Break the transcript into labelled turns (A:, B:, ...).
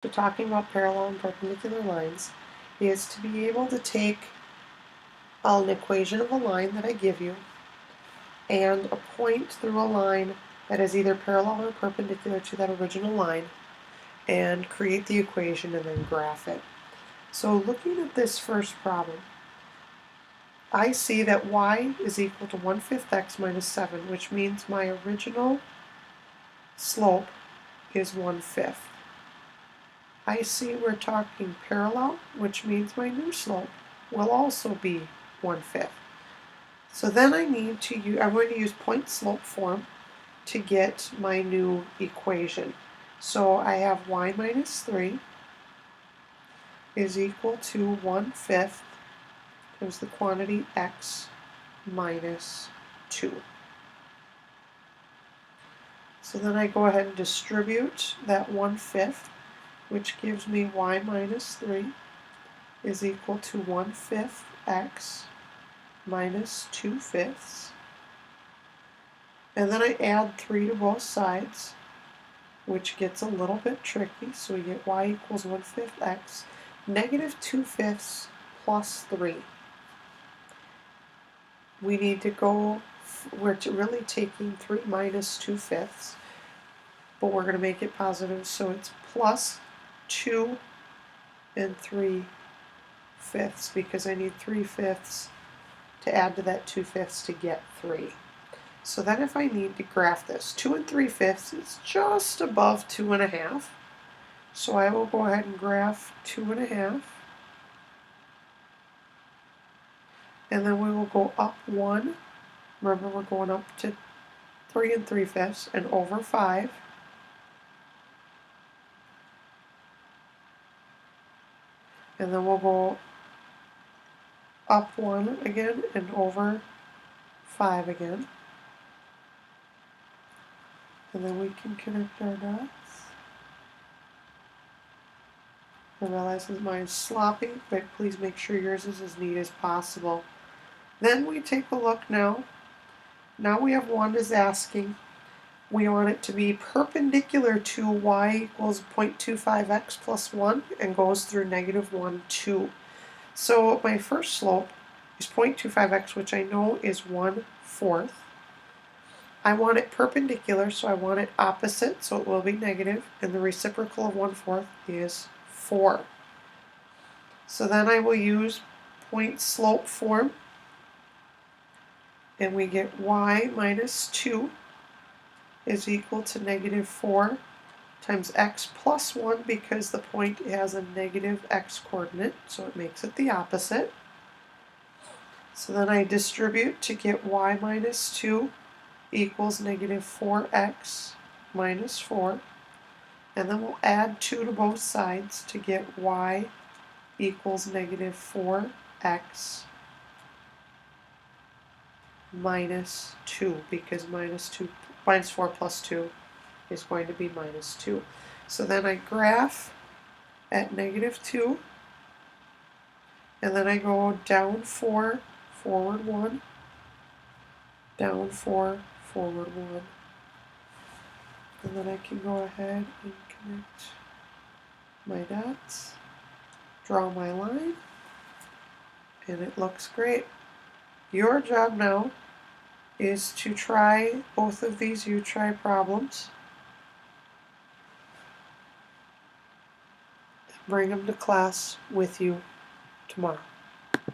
A: to talking about parallel and perpendicular lines is to be able to take an equation of a line that I give you and a point through a line that is either parallel or perpendicular to that original line and create the equation and then graph it. So looking at this first problem, I see that y is equal to 1/5 x minus 7, which means my original slope is 1/5. I see we're talking parallel, which means my new slope will also be 1/5. So then I'm going to use point slope form to get my new equation. So I have y minus 3 is equal to 1/5 times the quantity x minus 2. So then I go ahead and distribute that 1/5, which gives me y minus 3 is equal to 1/5 x minus 2/5. And then I add 3 to both sides, which gets a little bit tricky. So we get y equals 1/5 x, negative 2/5 plus 3. We need to go, we're really taking 3 minus 2/5, but we're going to make it positive, so it's plus 2 and 3/5 because I need 3/5 to add to that 2/5 to get 3. So then if I need to graph this, 2 and 3/5 is just above 2.5. So I will go ahead and graph 2.5. And then we will go up 1. Remember, we're going up to 3 and 3/5 and over 5. And then we'll go up 1 again and over 5 again. And then we can connect our dots. I realize that mine's sloppy, but please make sure yours is as neat as possible. Then we take a look now. Now we have 1 is asking. We want it to be perpendicular to y equals 0.25x plus 1 and goes through negative 1, 2. So my first slope is 0.25x, which I know is 1/4. I want it perpendicular, so I want it opposite, so it will be negative, and the reciprocal of 1/4 is 4. So then I will use point slope form, and we get y minus 2 is equal to negative 4 times x plus 1 because the point has a negative x coordinate, so it makes it the opposite. So then I distribute to get y minus 2 equals negative 4x minus 4. And then we'll add 2 to both sides to get y equals negative 4x minus 2, because minus 4 plus 2 is going to be minus 2. So then I graph at negative 2, and then I go down 4, forward 1, down 4, forward 1. And then I can go ahead and connect my dots, draw my line, and it looks great. Your job now is to try both of these U-Try problems. Bring them to class with you tomorrow.